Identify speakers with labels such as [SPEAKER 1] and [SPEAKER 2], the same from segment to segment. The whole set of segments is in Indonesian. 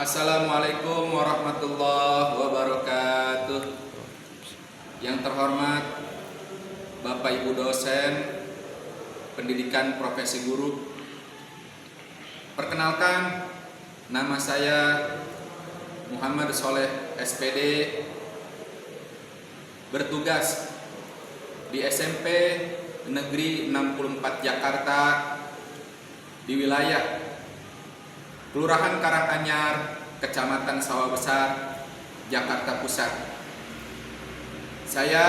[SPEAKER 1] Assalamualaikum warahmatullahi wabarakatuh. Yang terhormat Bapak Ibu dosen pendidikan profesi guru, perkenalkan, nama saya Muhammad Soleh SPD, bertugas di SMP Negeri 64 Jakarta di wilayah Kelurahan Karanganyar, Kecamatan Sawah Besar, Jakarta Pusat. Saya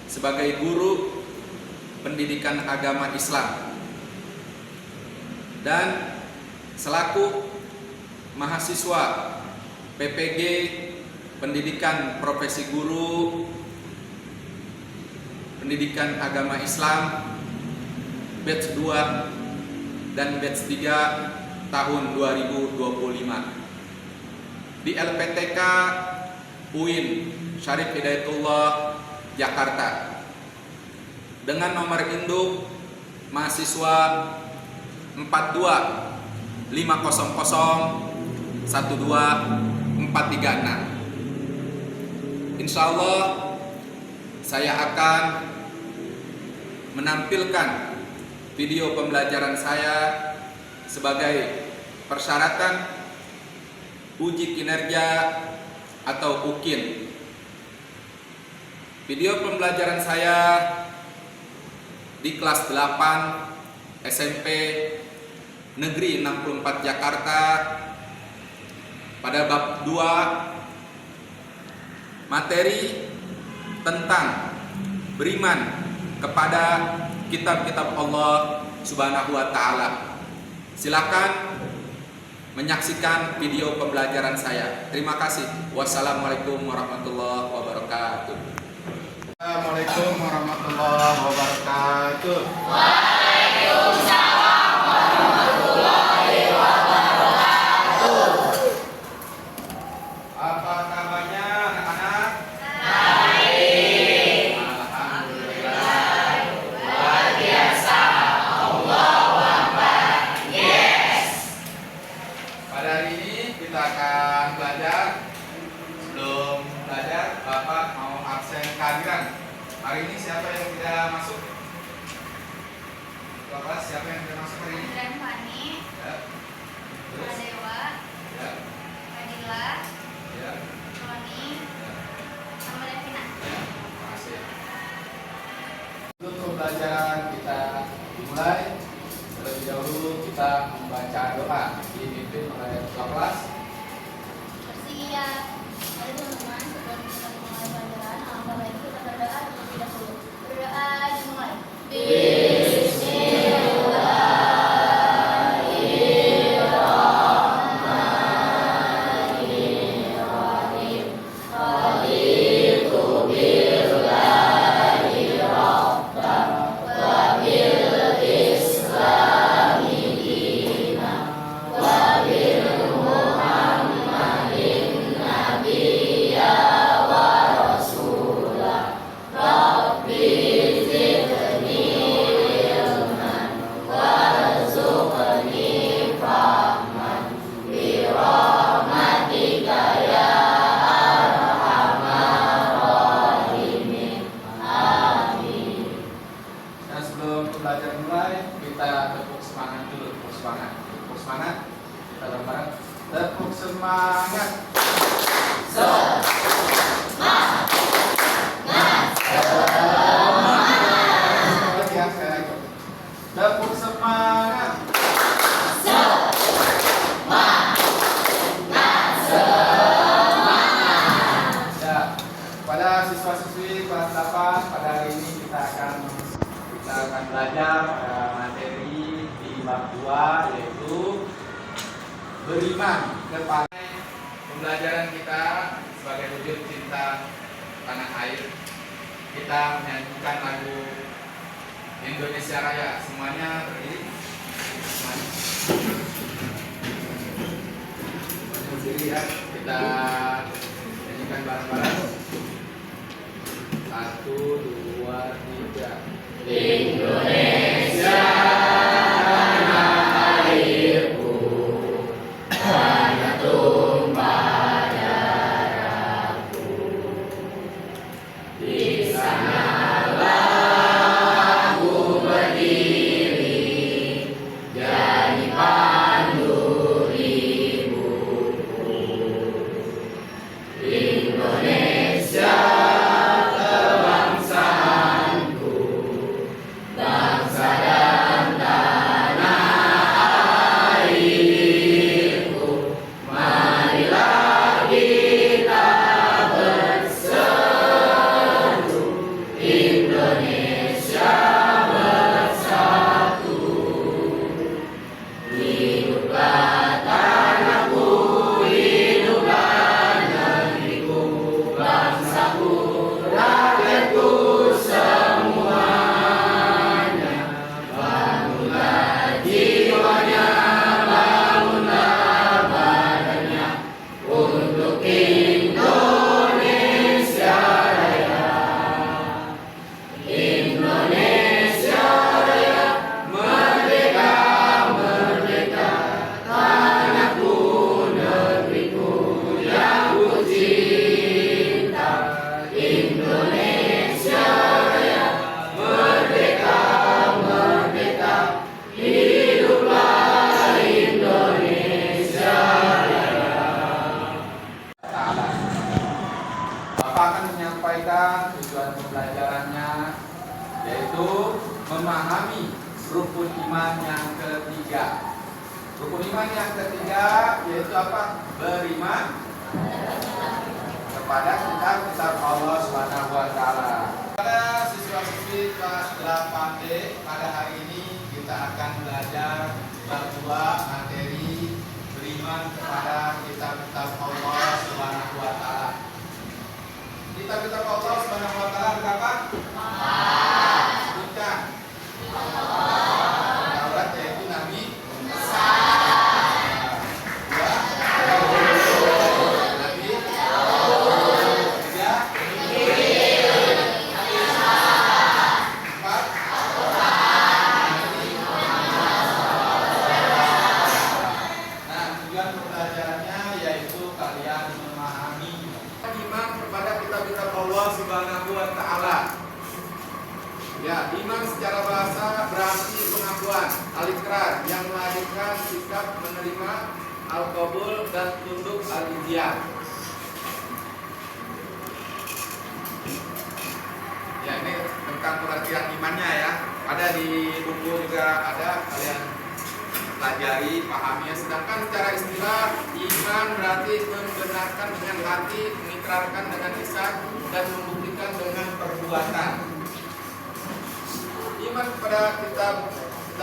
[SPEAKER 1] sebagai guru pendidikan agama Islam dan selaku mahasiswa PPG Pendidikan Profesi Guru Pendidikan Agama Islam batch 2 dan batch 3 tahun 2025 di LPTK UIN Syarif Hidayatullah Jakarta dengan nomor induk mahasiswa 4250012 Insya Allah saya akan menampilkan video pembelajaran saya sebagai persyaratan uji kinerja atau UKIN. Video pembelajaran saya di kelas 8 SMP Negeri 64 Jakarta pada bab 2 materi tentang beriman kepada kitab-kitab Allah Subhanahu wa Ta'ala. Silakan menyaksikan video pembelajaran saya. Terima kasih. Wassalamualaikum warahmatullahi wabarakatuh. Assalamualaikum warahmatullahi wabarakatuh.
[SPEAKER 2] Waalaikumsalam warahmatullahi wabarakatuh.
[SPEAKER 1] Apa kabarnya anak-anak?
[SPEAKER 2] Baik.
[SPEAKER 1] Alhamdulillah.
[SPEAKER 2] Luar biasa. Allahu Akbar. Yes.
[SPEAKER 1] Pada hari ini kita akan belajar. Sebelum belajar, Bapak mau absen kehadiran. Hari ini siapa yang tidak masuk? Bapak, siapa yang tidak masuk hari ini?
[SPEAKER 3] Dan Fani,
[SPEAKER 1] Ya. Terus?
[SPEAKER 3] Dewa,
[SPEAKER 1] Ya.
[SPEAKER 3] Fadila,
[SPEAKER 1] Ya.
[SPEAKER 3] Tony,
[SPEAKER 1] Ya.
[SPEAKER 3] sama Devina.
[SPEAKER 1] Ya. Terima kasih. Untuk pembelajaran kita dimulai. Terlebih dahulu kita membaca doa dipimpin oleh ketua kelas.
[SPEAKER 3] Bersiap. Mari teman-teman, sebelum kita mulai pelajaran, alangkah baiknya kita berdoa terlebih dahulu. Berdoa dimulai.
[SPEAKER 1] Dan sebelum pembelajaran mulai, kita tepuk semangat dulu, tepuk semangat, tepuk semangat. Kita bareng-bareng tepuk semangat. Semangat ya, sekali lagi. Tepuk semangat. Ya, pada siswa-siswi kelas 8 pada hari ini kita akan belajar pada materi di bab 2 yaitu beriman kepada. Pembelajaran kita sebagai wujud cinta tanah air, kita menyanyikan lagu Indonesia Raya. Semuanya berdiri. Semuanya berdiri ya. Kita nyanyikan bareng-bareng. 1, 2, 3.
[SPEAKER 2] Indonesia tanah airku, tanah Tuhan.
[SPEAKER 1] iman yang ketiga. Rukun iman yang ketiga yaitu apa? Beriman kepada kitab Allah Subhanahu wa taala. Pada siswa-siswi kelas 8D pada hari ini kita akan belajar bab 2 materi beriman kepada kitab-kitab Allah Subhanahu wa taala. Kitab-kitab Allah Subhanahu wa taala berapa? 4. Sebutkan. Taurat yaitu Nabi Musa. Ya, iman secara bahasa berarti pengakuan, al-iqrar yang menghadirkan sikap menerima, al-qabul dan tunduk al-ijab. Ya, ini tentang pengertian imannya ya. Ada di buku juga ada, kalian pelajari, pahami. Sedangkan secara istilah iman berarti membenarkan dengan hati, mengikrarkan dengan lisan dan membuktikan dengan perbuatan. Iman kepada kitab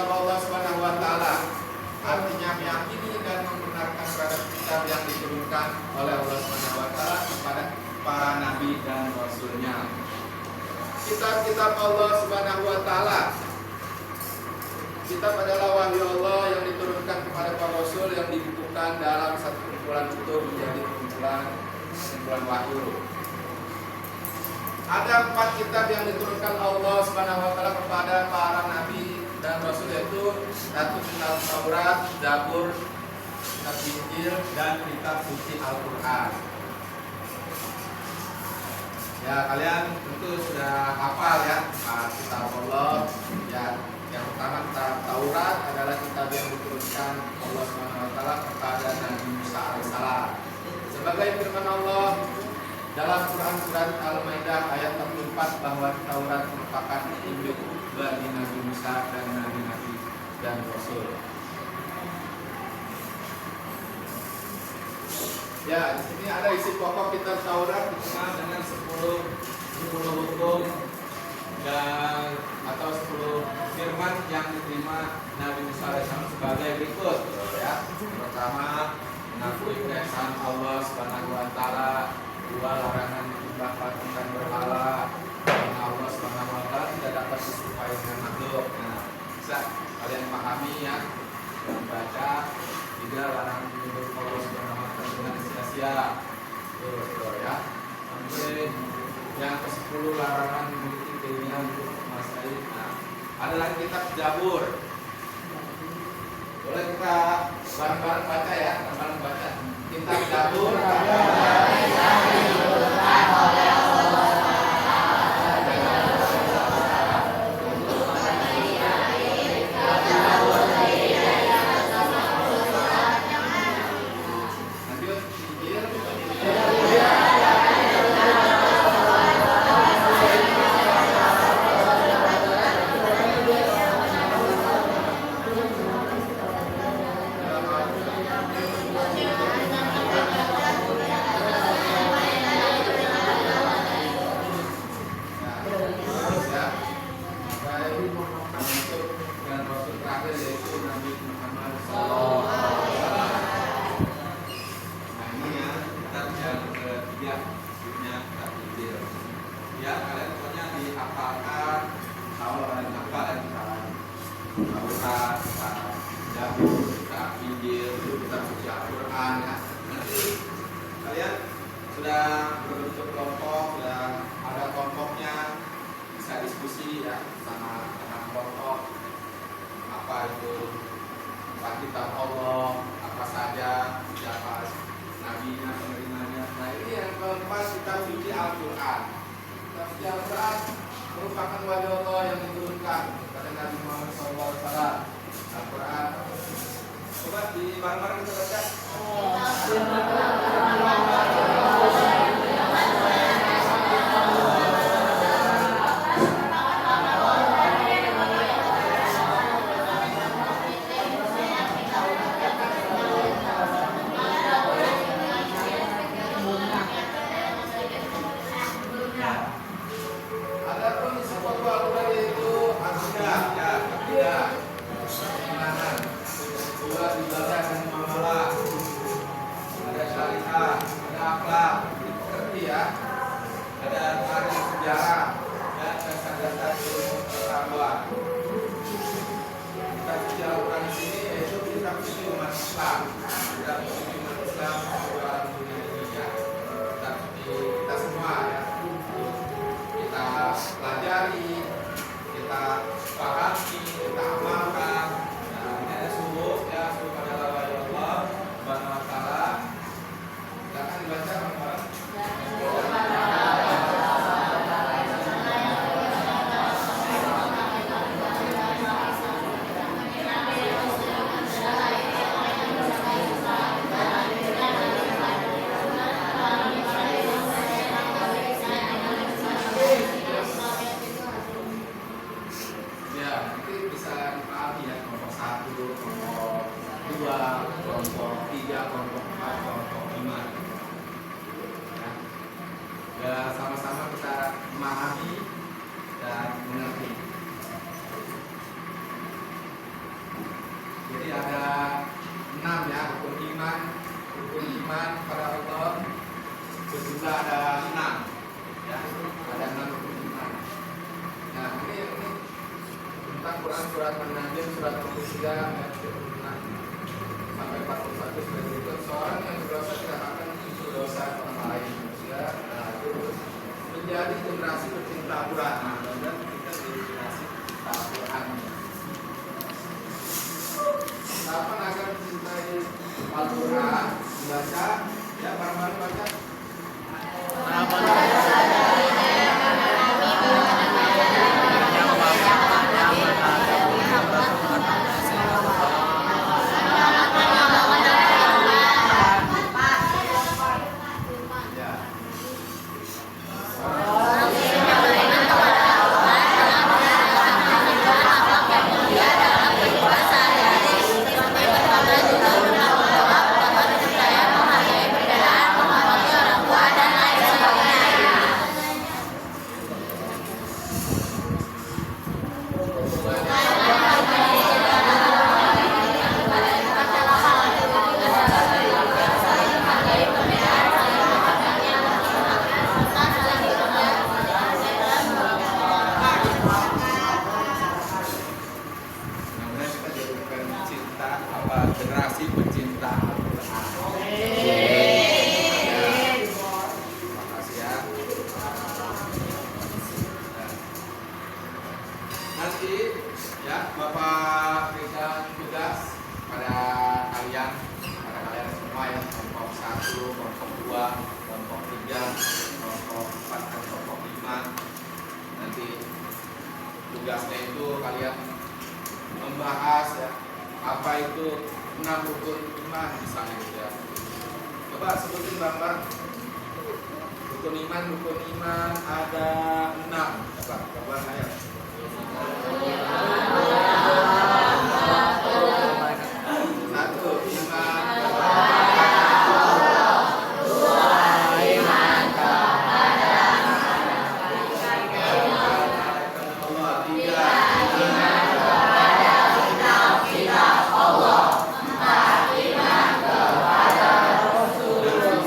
[SPEAKER 1] Allah Subhanahu wa taala artinya meyakini dan membenarkan terhadap kitab yang diturunkan oleh Allah Subhanahu wa taala kepada para nabi dan rasulnya. Kitab-kitab Allah Subhanahu wa taala, kitab adalah wahyu Allah yang diturunkan kepada para rasul yang dibukukan dalam satu kumpulan itu menjadi kumpulan wahyu. Ada 4 kitab yang diturunkan Allah Subhanahu wa taala kepada para nabi dan rasul, yaitu satu kitab Taurat, Zabur, kitab Injil dan kitab suci Al-Qur'an. Ya, kalian tentu sudah hafal ya kitab Allah. Ya, yang pertama kitab Taurat adalah kitab yang diturunkan Allah Subhanahu wa taala kepada Nabi Musa alaihissalam. Sebagai firman Allah dalam Quran surat Al-Maidah ayat 44 bahwa Taurat merupakan petunjuk bagi Nabi Musa dan nabi-nabi dan rasul. Ya, di sini ada isi pokok kitab Taurat dikenal dengan 10 hukum dan atau 10 firman yang diterima Nabi Musa alaihissalam sebagai berikut ya. Pertama, mengakui keesaan Allah Subhanahu wa taala. 2, larangan menyembah patung dan berhala, karena Allah Subhanahu wa taala tidak dapat diserupai dengan makhluk. Nah, bisa kalian pahami ya, membaca. 3, larangan menyebut Allah Subhanahu wa taala dengan sia-sia. Tuh ya. Sampai yang ke-10, larangan memiliki keinginan untuk menguasai. Nah, ada lagi kitab Zabur. Boleh kita bareng-bareng baca ya, bareng-bareng baca. Kitab Zabur. Sudah berbentuk kelompok, sudah ada kelompoknya, bisa diskusi ya sama teman kelompok. Apa itu kitab Allah, apa saja, siapa nabinya, penerimanya. Nah, ini yang keempat, kitab suci Al-Qur'an. Kitab suci Al-Qur'an merupakan wahyu Allah yang diturunkan kepada Nabi Muhammad SAW. Al-Qur'an. Coba di bareng-bareng kita baca. umat Islam, tidak mungkin umat Islam orang dunia ini ya. Tapi kita semua ya, kita pelajari, kita pahami, kita amalkan. Nah, ini ada subuh ya, subuh adalah wahyu Allah Subhanahu wa taala. Silakan dibaca teman-teman. Ya, nanti bisa dipahami ya, kelompok 1, kelompok 2, kelompok 3, kelompok 4, kelompok 5. Ya, sama-sama kita memahami dan mengerti. Jadi ada 6 ya, rukun iman pada Allah berjumlah ada 6 ya, ada 6 rukun iman. Nah, ini tentang Quran surat An-Najm surat 43 ayat 26 sampai 41 sebagai berikut. Seorang yang berdosa tidak akan menyusul dosa orang lain manusia. Nah, itu menjadi generasi pecinta Quran. Nah, dan kita jadi generasi pecinta Quran. Kapan agar mencintai Al-Quran? Baca ya, bareng-bareng baca. Generasi pecinta Al-Quran. Terima kasih ya. Nanti ya Bapak berikan tugas pada kalian semua ya, kelompok 1, kelompok 2, kelompok 3, kelompok 4, dan kelompok 5. Nanti tugasnya itu kalian membahas ya, apa itu 6 rukun iman misalnya gitu ya. Coba sebutin Bang. Rukun iman ada 6. Coba ayo. Satu, iman kepada Allah. 2, iman kepada Allah. 3, iman kepada kitab Allah. 4, iman kepada Rasulullah.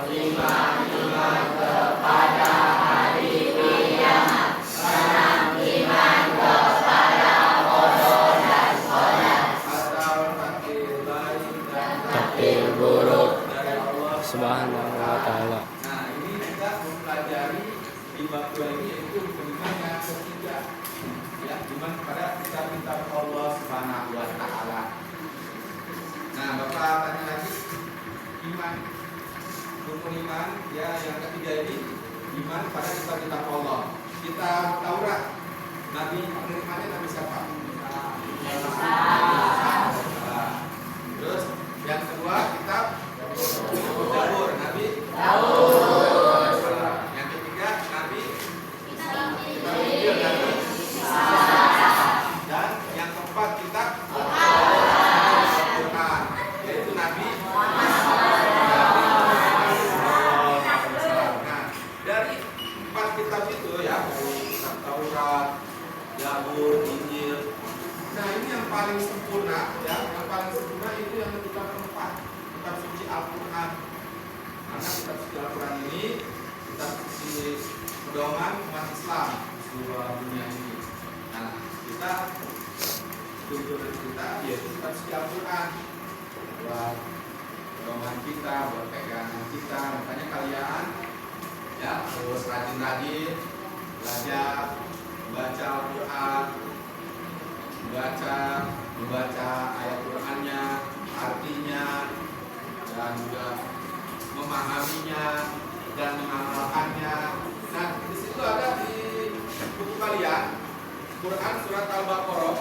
[SPEAKER 1] 5, iman kepada hari kiamat. 6, iman kepada qada dan qadar atau takdir baik dan takdir buruk dari Allah
[SPEAKER 4] Subhanahu wa ta'ala.
[SPEAKER 1] Nah, ini kita mempelajari di bab 2 ini yaitu iman yang ketiga. Ya, iman kepada kitab Allah Subhanahu wa ta'ala. Nah, Bapak tanya lagi, iman rukun iman ya yang ketiga ini iman pada kitab Allah. Kitab Taurat, Nabi penerimanya Nabi siapa? Terus yang kedua kitab Zabur, Nabi Daud. Yang ketiga Nabi Injil, Nabi dan yang keempat kitab Al-Quran, yaitu Nabi Nah, dari 4 kitab itu ya, kitab Taurat, Zabur, Injil. Nah, ini yang paling sempurna ya, yang paling sempurna itu yang kitab keempat, kitab suci Al-Quran. Karena kitab suci Al-Quran ini kitab suci pedoman umat Islam di seluruh dunia ini. Nah, kita kultur kita, yaitu kita suci Al-Quran buat pedoman kita, buat pegangan kita. Makanya kalian ya terus rajin-rajin belajar membaca Al-Quran, membaca ayat Qurannya, artinya, dan juga memahaminya dan mengamalkannya. Nah, di situ ada di buku kalian Quran surat Al-Baqarah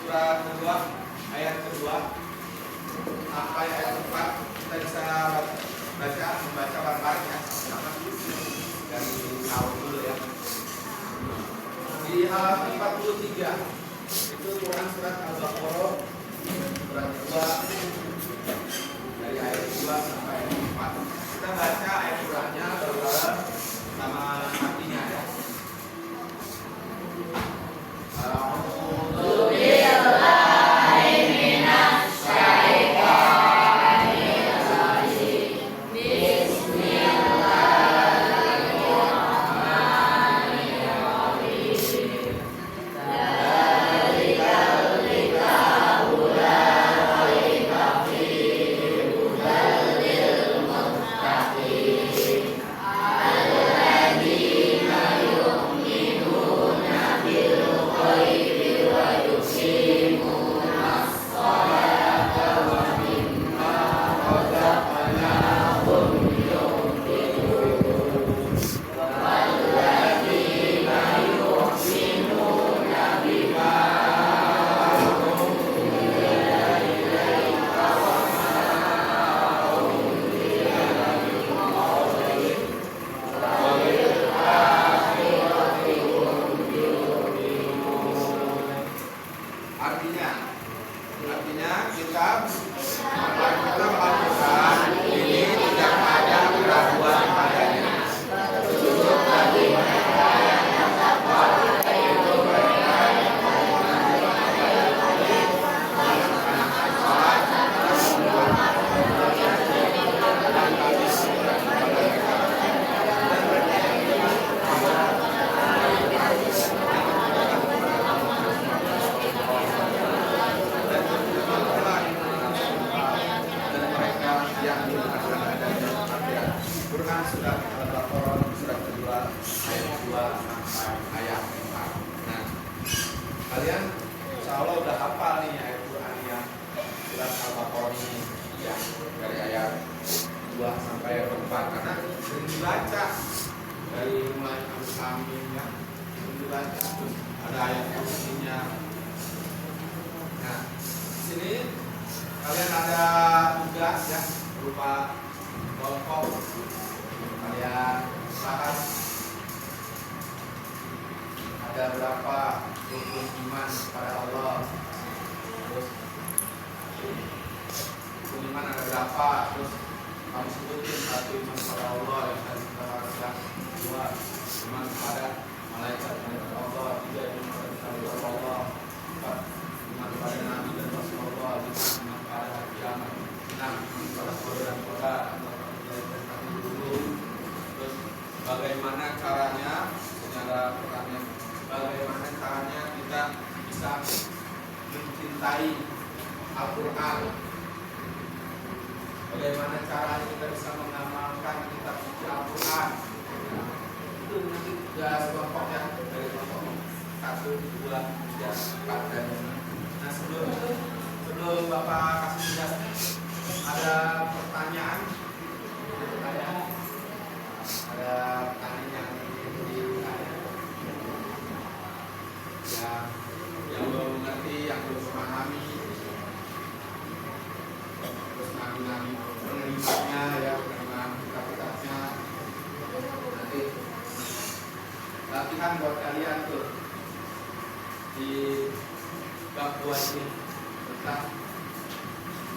[SPEAKER 1] surat kedua ayat kedua sampai ayat 4 kita bisa membaca bareng-bareng ya sama-sama dari awal dulu ya. Di halaman 43 itu Quran surat Al-Baqarah surat kedua dari ayat 2 sampai ayat 4. Kita baca ayat Qurannya bareng sama artinya ya. Artinya kita dalam Al-Quran ini tidak ada keraguan padanya. Quran surat Al-Baqarah surat kedua ayat 2 sampai ayat 4. Nah, kalian insya Allah udah hafal nih ayat Quran yang surat Al-Baqarah ini ya, dari ayat 2 sampai ayat 4 karena sering dibaca dari mulai Al-Amin ya, sering dibaca terus ada ayat kursinya. Nah, di sini kalian ada tugas ya berupa kelompok kalian bahas ada berapa rukun iman kepada Allah, terus rukun iman ada berapa, terus kamu sebutin satu iman kepada Allah yang tadi kita bahas, dua iman kepada malaikat Allah, tiga iman kepada kitab Allah, empat iman kepada Nabi dan Rasulullah, lima iman kepada hari kiamat, enam iman kepada qadar dan qadar. Terus bagaimana caranya, secara pertanyaan, bagaimana caranya kita bisa mencintai Al-Quran, bagaimana caranya kita bisa mengamalkan kitab suci Al-Quran. Itu nanti tugas kelompok ya, dari kelompok 1, 2, 3, 4 dan 5. Nah sebelum Bapak kasih tugas, ada pertanyaan yang yang belum mengerti, yang belum memahami, terus nabi-nabi penerimanya ya, penerimaan kitab-kitabnya. Nanti latihan buat kalian tuh di bab 2 ini tentang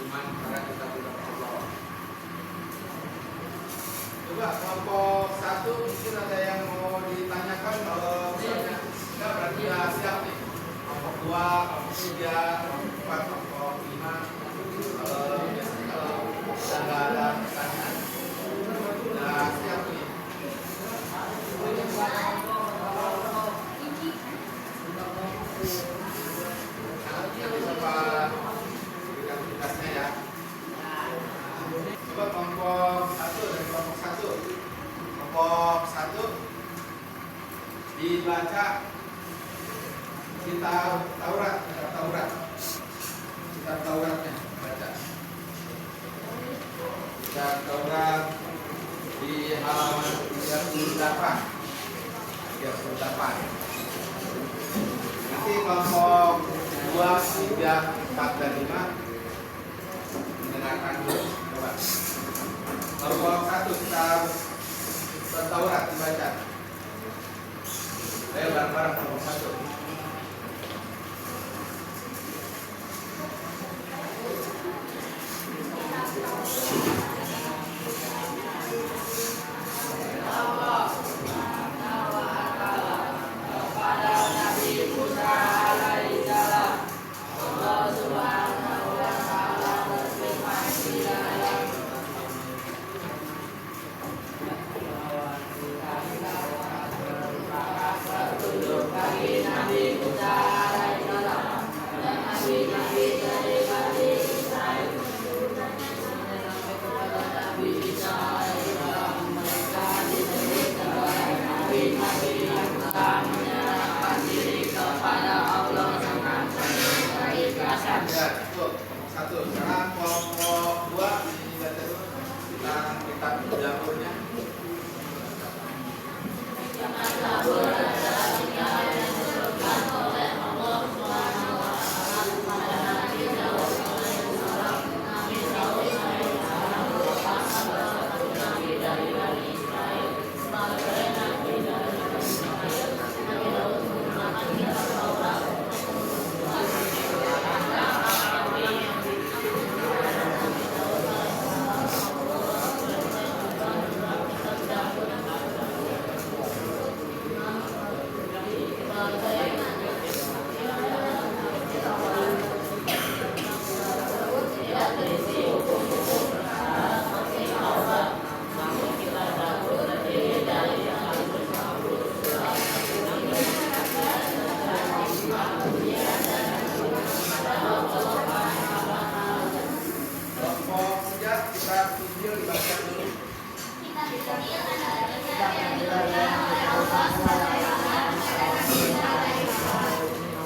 [SPEAKER 1] iman kepada kitab-kitab Allah. Coba kelompok 1 mungkin ada yang mau ditanyakan. Kalau misalnya enggak berarti ya siap nih. Kelompok 2, kelompok 3, kelompok 4, kelompok 5. Biasanya kalau nggak ada pertanyaan udah siap nih. Nah, Taurat di halaman 38. 38. Nanti kelompok 2, 3, 4, dan 5 mendengarkan dulu. Coba. Kelompok 1 kita Taurat dibaca. Ayo bareng-bareng kelompok 1. Ya, cukup. Satu. Sekarang kelompok 2 dibaca dulu tentang kitab dapurnya. Kelompok 3 kitab Injil dibaca dulu.
[SPEAKER 3] Kita Injil adalah kitab yang diberikan oleh Allah kepada Yohanes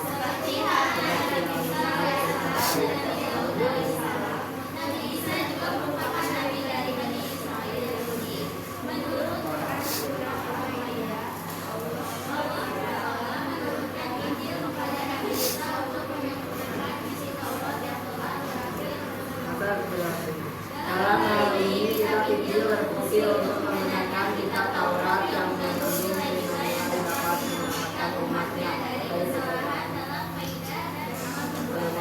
[SPEAKER 3] seperti halnya Nabi Musa alaihissalam dan Nabi Daud alaihissalam. Nabi Isa juga merupakan nabi dari Bani Israel Yahudi. Menurut Al-Maidah, Allah Ta'ala menurunkan Injil kepada Nabi Isa untuk menyempurnakan isi Taurat yang telah berakhir.
[SPEAKER 2] Dalam hal ini, kitab Injil berfungsi untuk mengingatkan kitab Taurat yang mengandung nilai yang dapat menyelamatkan umatnya dari segala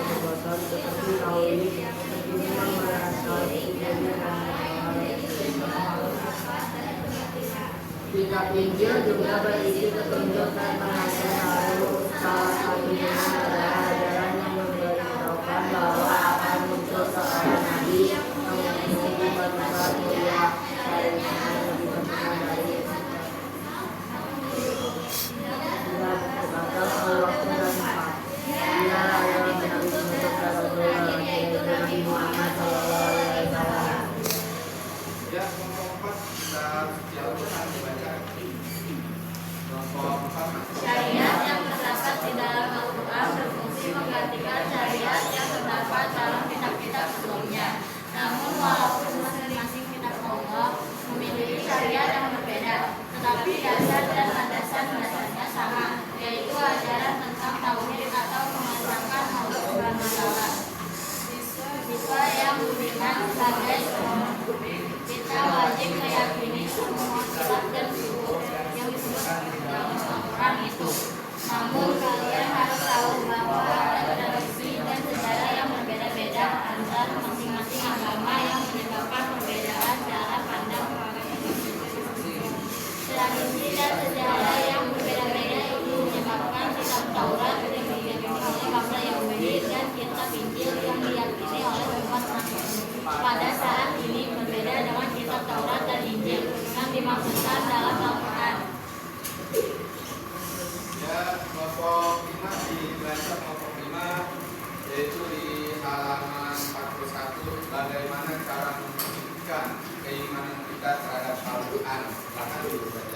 [SPEAKER 2] perbuatan seperti Tauli, kebingungan merasal, kejadian Kitab Injil juga berisi petunjuk dan pengajaran baru. Salah satunya adalah ajaran yang memberitahukan bahwa akan muncul seorang nabi yang memiliki bangsa mulia lainnya lebih berkenan dari bakal waktu dan tempat. Dia adalah nabi penutup dan rasul yaitu Nabi Muhammad SAW.
[SPEAKER 1] Ya, kelompok 4 kitab Al-Quran dibaca. Kelompok 4.
[SPEAKER 3] Syariat yang terdapat di dalam Al-Quran berfungsi menggantikan syariat yang terdapat dalam kitab-kitab sebelumnya. Namun walaupun masing-masing kitab Allah memiliki syariat yang berbeda, tetapi dasar dan landasan-landasannya sama, yaitu ajaran tentang tauhid atau mengesahkan Allah Subhanahu wa Ta'ala. Siswa yang beriman sebagai seorang mukmin, kita wajib meyakini semua kitab dan buku yang disebut dalam Al-Quran itu. Namun kalian harus tahu bahwa ada tradisi dan sejarah yang berbeda-beda antar masing-masing agama yang menyebabkan perbedaan cara pandang para tradisi dan sejarah yang berbeda-beda itu menyebabkan kitab Taurat yang diyakini oleh bangsa Yahudi dan kitab Injil yang diyakini oleh umat Nasrani pada saat ini berbeda dengan kitab Taurat dan Injil yang dimaksudkan dalam Al-Quran.
[SPEAKER 1] Ya, kelompok 5 dibaca kelompok 5 yaitu di halaman 41 bagaimana cara memperhatikan keimanan kita terhadap Al-Quran. Silakan dibaca.